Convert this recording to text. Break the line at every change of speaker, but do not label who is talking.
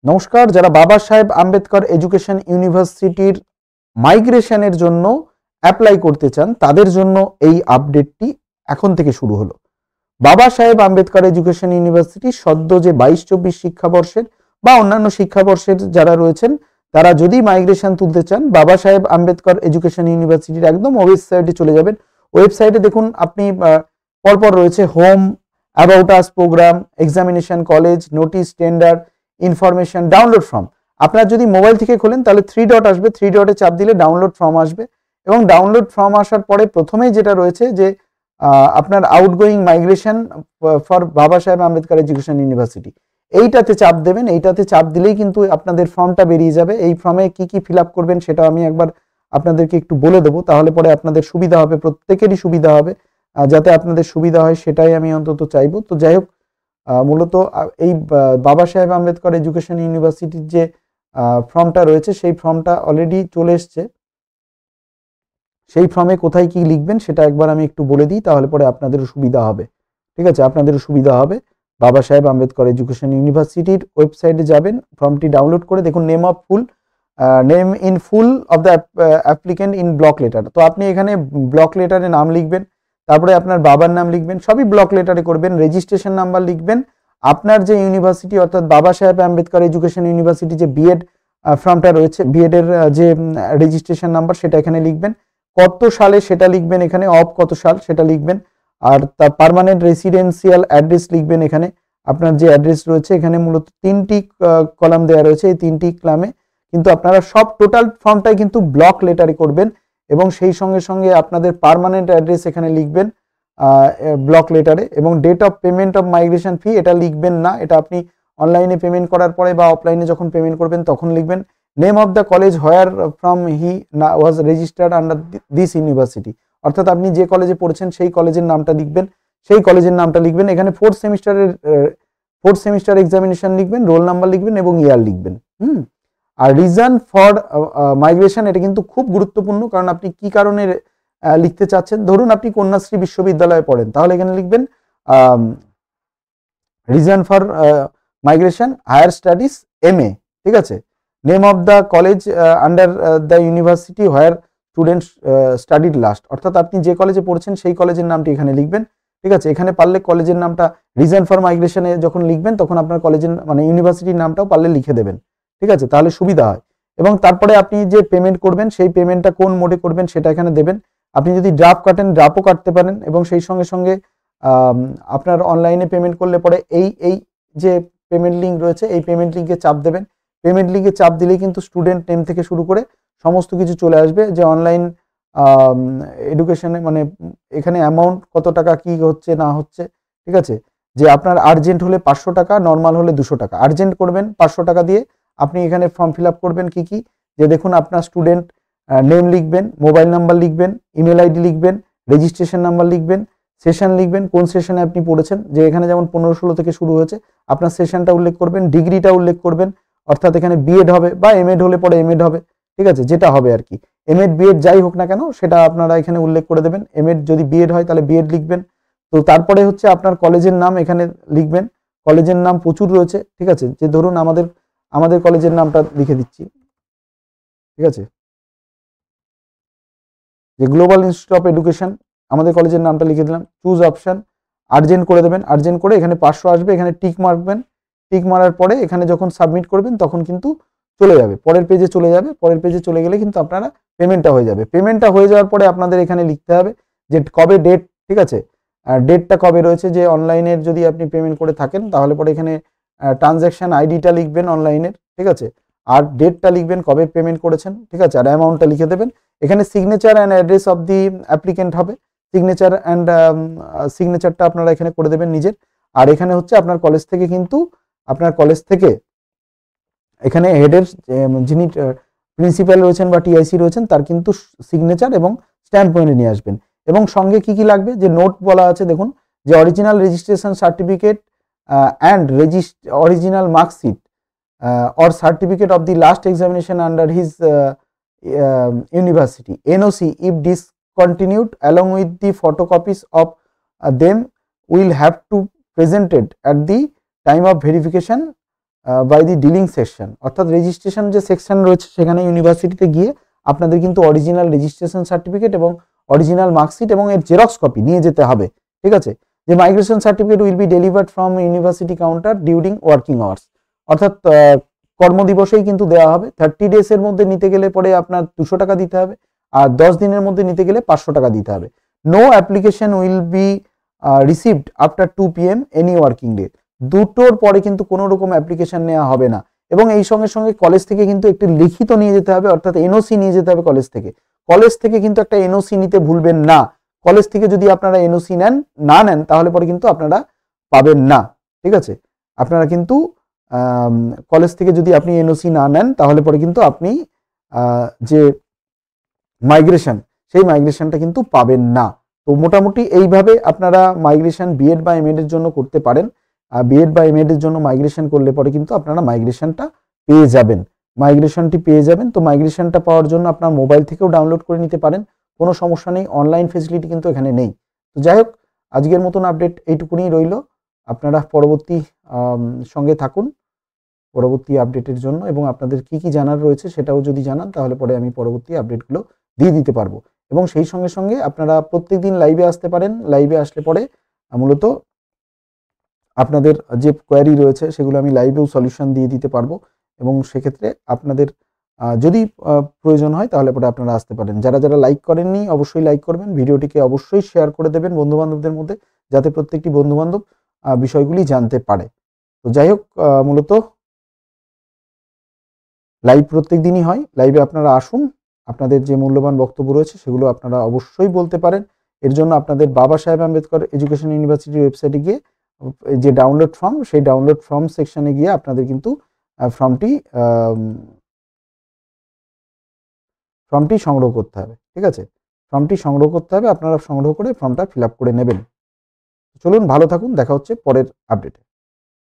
নমস্কার, যারা বাবা সাহেব আম্বেদকর এডুকেশন ইউনিভার্সিটির মাইগ্রেশনের জন্য অ্যাপ্লাই করতে চান তাদের জন্য এই আপডেটটি এখন থেকে শুরু হলো। বাবা সাহেব আম্বেদকর এডুকেশন ইউনিভার্সিটি সদ্য যে 22-24 শিক্ষাবর্ষের বা অন্যান্য শিক্ষাবর্ষের যারা রয়েছেন তারা যদি মাইগ্রেশন তুলতে চান বাবা সাহেব আম্বেদকর এডুকেশন ইউনিভার্সিটির একদম ওয়েবসাইটে চলে যাবেন। ওয়েবসাইটে দেখুন আপনি পরপর রয়েছে home, about us program, examination college, notice, tender, information, download form. আপনার যদি মোবাইল থেকে খোলেন তাহলে 3 ডট আসবে, 3 ডটে চাপ দিলে ডাউনলোড ফর্ম আসবে এবং ডাউনলোড ফর্ম আসার পরে প্রথমেই যেটা রয়েছে যে আপনার আউটগোয়িং মাইগ্রেশন ফর বাবা সাহেব আম্বেদকর এডুকেশন ইউনিভার্সিটি, এইটাতে চাপ দেবেন। এইটাতে চাপ দিলেই কিন্তু আপনাদের ফর্মটা বেরিয়ে যাবে। এই ফর্মে কি কি ফিল আপ করবেন সেটা আমি একবার আপনাদেরকে একটু বলে দেবো, তাহলে পরে আপনাদের সুবিধা হবে, প্রত্যেকেরই সুবিধা হবে। যাতে আপনাদের সুবিধা হয় সেটাই আমি অন্তত চাইবো। তো যাই হোক, মূলত এই বাবা সাহেব আম্বেদকর এডুকেশন ইউনিভার্সিটির যে ফর্মটা রয়েছে সেই ফর্মটা অলরেডি চলে এসছে। সেই ফর্মে কোথায় কি লিখবেন সেটা একবার আমি একটু বলে দিই, তাহলে পরে আপনাদেরও সুবিধা হবে। ঠিক আছে, আপনাদেরও সুবিধা হবে। বাবা সাহেব আম্বেদকর এডুকেশন ইউনিভার্সিটির ওয়েবসাইটে যাবেন, ফর্মটি ডাউনলোড করে দেখুন name in full of the applicant in block letter. তো আপনি এখানে ব্লক লেটারে নাম লিখবেন, তারপরে আপনার বাবার নাম লিখবেন, সবই ব্লক লেটারে করবেন। রেজিস্ট্রেশন নাম্বার লিখবেন, আপনার যে ইউনিভার্সিটি অর্থাৎ বাবা সাহেব আম্বেদকর এডুকেশন ইউনিভার্সিটি যে বিএড ফর্মটা রয়েছে, বিএড এর যে রেজিস্ট্রেশন নাম্বার সেটা এখানে লিখবেন, কত সালে সেটা লিখবেন এখানে, অফ কত সাল সেটা লিখবেন, আর তার পার্মানেন্ট রেসিডেন্সিয়াল অ্যাড্রেস লিখবেন। এখানে আপনার যে অ্যাড্রেস রয়েছে এখানে মূলত 3টি কলাম দেওয়া রয়েছে, এই 3টি কলামে কিন্তু আপনারা সব টোটাল ফর্মটাই কিন্তু ব্লক লেটারে করবেন এবং সেই সঙ্গে সঙ্গে আপনাদের পার্মানেন্ট অ্যাড্রেস এখানে লিখবেন ব্লক লেটারে, এবং date of payment of migration fee এটা লিখবেন না, এটা আপনি অনলাইনে পেমেন্ট করার পরে বা অফলাইনে যখন পেমেন্ট করবেন তখন লিখবেন। Name of the college where from he was registered under this university, অর্থাৎ আপনি যে কলেজে পড়ছেন সেই কলেজের নামটা লিখবেন, সেই কলেজের নামটা লিখবেন। এখানে 4th সেমিস্টার এক্সামিনেশন লিখবেন, রোল নাম্বার লিখবেন এবং ইয়ার লিখবেন। আর রিজন ফর মাইগ্রেশন এটা কিন্তু খুব গুরুত্বপূর্ণ, কারণ আপনি কি কারণে লিখতে চাচ্ছেন। ধরুন আপনি কন্যাশ্রী বিশ্ববিদ্যালয়ে পড়েন, তাহলে এখানে লিখবেন reason for migration higher studies MA। ঠিক আছে, name of the college under the university where students studied last, অর্থাৎ আপনি যে কলেজে পড়ছেন সেই কলেজের নামটি এখানে লিখবেন। ঠিক আছে, এখানে পারলে কলেজের নামটা রিজন ফর মাইগ্রেশনে যখন লিখবেন তখন আপনার কলেজের মানে ইউনিভার্সিটির নামটাও পারলে লিখে দেবেন। ঠিক আছে, তাহলে সুবিধা হয়। এবং তারপরে আপনি যে পেমেন্ট করবেন সেই পেমেন্টটা কোন মোডে করবেন সেটা এখানে দেবেন। আপনি যদি ড্রাফট কাটেন ড্রাফটও কাটতে পারেন, এবং সেই সঙ্গে সঙ্গে আপনার অনলাইনে পেমেন্ট করলে পরে এই যে পেমেন্ট লিঙ্ক রয়েছে এই পেমেন্ট লিঙ্কে চাপ দেবেন। পেমেন্ট লিঙ্কে চাপ দিলেই কিন্তু স্টুডেন্ট নেম থেকে শুরু করে সমস্ত কিছু চলে আসবে, যে অনলাইন এডুকেশনে মানে এখানে অ্যামাউন্ট কত টাকা কি হচ্ছে না হচ্ছে। ঠিক আছে, যে আপনার আর্জেন্ট হলে 500 টাকা, নর্মাল হলে 200 টাকা। আর্জেন্ট করবেন 500 টাকা দিয়ে, আপনি এখানে ফর্ম ফিল আপ করবেন কি কি, যে দেখুন আপনার স্টুডেন্ট নেম লিখবেন, মোবাইল নাম্বার লিখবেন, ইমেল আইডি লিখবেন, রেজিস্ট্রেশন নাম্বার লিখবেন, সেশন লিখবেন, কোন সেশনে আপনি পড়েছেন, যে এখানে যেমন 15-16 থেকে শুরু হয়েছে আপনার সেশনটা উল্লেখ করবেন, ডিগ্রিটা উল্লেখ করবেন, অর্থাৎ এখানে বিএড হবে বা এমএড হলে পরে এমএড হবে। ঠিক আছে, যেটা হবে আর কি, এমএড বিএড যাই হোক না কেন সেটা আপনারা এখানে উল্লেখ করে দেবেন। এমএড যদি বিএড হয় তাহলে বিএড লিখবেন। তো তারপরে হচ্ছে আপনার কলেজের নাম এখানে লিখবেন, কলেজের নাম প্রচুর রয়েছে। ঠিক আছে, যে ধরুন আমাদের কলেজের নামটা লিখে দিচ্ছি। ঠিক আছে, যে গ্লোবাল ইনস্টিটিউট অফ এডুকেশন, আমাদের কলেজের নামটা লিখে দিলাম, চুজ অপশন, আর্জেন্ট করে দেবেন। আর্জেন্ট করে এখানে 500 আসবে, এখানে টিক মারবেন। টিক মারার পরে এখানে যখন সাবমিট করবেন তখন কিন্তু চলে যাবে, পরের পেজে চলে যাবে। পরের পেজে চলে গেলে কিন্তু আপনারা পেমেন্টটা হয়ে যাবে। পেমেন্টটা হয়ে যাওয়ার পরে আপনাদের এখানে লিখতে হবে যে কবে ডেট। ঠিক আছে, ডেটটা কবে রয়েছে, যে অনলাইনের যদি আপনি পেমেন্ট করে থাকেন তাহলে পরে এখানে ট্রানজ্যাকশন আইডিটা লিখবেন অনলাইনের। ঠিক আছে, আর ডেটটা লিখবেন কবে পেমেন্ট করেছেন। ঠিক আছে, আর অ্যামাউন্টটা লিখে দেবেন। এখানে signature and address of the applicant হবে, সিগনেচারটা আপনারা এখানে করে দেবেন নিজের। আর এখানে হচ্ছে আপনার কলেজ থেকে এখানে হেডের যিনি প্রিন্সিপাল রয়েছেন বা টিআইসি রয়েছেন তার কিন্তু সিগনেচার এবং স্ট্যাম্প পয়েন্ট নিয়ে আসবেন। এবং সঙ্গে কি কি লাগবে, যে নোট বলা আছে দেখুন, যে original registration certificate and original marksheet or certificate of the last examination under his university, NOC if discontinued, along with the photocopies of them will have to presented at the time of verification by the dealing section, অর্থাৎ registration যে section রয়েছে সেখানে ইউনিভার্সিটিতে গিয়ে আপনাদের কিন্তু original registration certificate এবং original marksheet এবং এর জেরক্স কপি নিয়ে যেতে হবে। ঠিক আছে, যে migration certificate will be delivered from university counter during working hours, অর্থাৎ কর্মদিবসেই কিন্তু দেওয়া হবে। 30 ডেজের মধ্যে নিতে গেলে পরে আপনার 200 টাকা দিতে হবে, আর 10 দিনের মধ্যে নিতে গেলে 500 টাকা দিতে হবে। No application will be received after 2 PM any working day, দুটোর পরে কিন্তু কোনো রকম অ্যাপ্লিকেশন নেওয়া হবে না। এবং এই সঙ্গে সঙ্গে কলেজ থেকে কিন্তু একটি লিখিত নিয়ে যেতে হবে, অর্থাৎ এনওসি নিয়ে যেতে হবে কলেজ থেকে। কলেজ থেকে কিন্তু একটা এনওসি নিতে ভুলবেন না। কলেজ থেকে যদি আপনারা এনওসি না নেন তাহলে পরে কিন্তু আপনারা পাবেন না। ঠিক আছে, আপনারা কিন্তু কলেজ থেকে যদি আপনি এনওসি না নেন তাহলে পরে কিন্তু আপনি যে মাইগ্রেশন সেই মাইগ্রেশনটা কিন্তু পাবেন না। তো মোটামুটি এইভাবে আপনারা মাইগ্রেশন বিএড বা এমএড এর জন্য করতে পারেন। বিএড বা এমএড এর জন্য মাইগ্রেশন করলে পরে কিন্তু আপনারা মাইগ্রেশনটা পেয়ে যাবেন, মাইগ্রেশনটি পেয়ে যাবেন। তো মাইগ্রেশনটা পাওয়ার জন্য আপনার মোবাইল থেকেও ডাউনলোড করে নিতে পারেন, কোনো সমস্যা নেই, অনলাইন ফেসিলিটি কিন্তু এখানে নেই। তো যাই হোক, আজকের মতন আপডেট এইটুকুনি রইল। আপনারা পরবর্তী সঙ্গে থাকুন পরবর্তী আপডেটের জন্য, এবং আপনাদের কি কি জানার রয়েছে সেটাও যদি জানান তাহলে পরে আমি পরবর্তী আপডেটগুলো দিয়ে দিতে পারবো। এবং সেই সঙ্গে সঙ্গে আপনারা প্রত্যেকদিন লাইভে আসতে পারেন। লাইভে আসলে পরে মূলত আপনাদের যে কোয়ারি রয়েছে সেগুলো আমি লাইভেও সলিউশন দিয়ে দিতে পারবো, এবং সেক্ষেত্রে আপনাদের যদি প্রয়োজন হয় তাহলে পরে আপনারা আসতে পারেন। যারা যারা লাইক করেননি অবশ্যই লাইক করবেন, ভিডিওটিকে অবশ্যই শেয়ার করে দেবেন বন্ধুবান্ধবদের মধ্যে, যাতে প্রত্যেকটি বন্ধুবান্ধব বিষয়গুলি জানতে পারে। তো যাই হোক, মূলত লাইভ প্রত্যেক দিনই হয়, লাইভে আপনারা আসুন, আপনাদের যে মূল্যবান বক্তব্য রয়েছে সেগুলো আপনারা অবশ্যই বলতে পারেন। এর জন্য আপনাদের বাবা সাহেব আম্বেদকর এডুকেশন ইউনিভার্সিটির ওয়েবসাইটে গিয়ে যে ডাউনলোড ফর্ম, সেই ডাউনলোড ফর্ম সেকশনে গিয়ে আপনাদের কিন্তু ফর্মটি সংগ্রহ করতে হবে। ঠিক আছে, ফর্মটি সংগ্রহ করতে হবে, আপনারা সংগ্রহ করে ফর্মটা ফিল আপ করে নেবেন। চলুন, ভালো থাকুন, দেখা হচ্ছে পরের আপডেটে।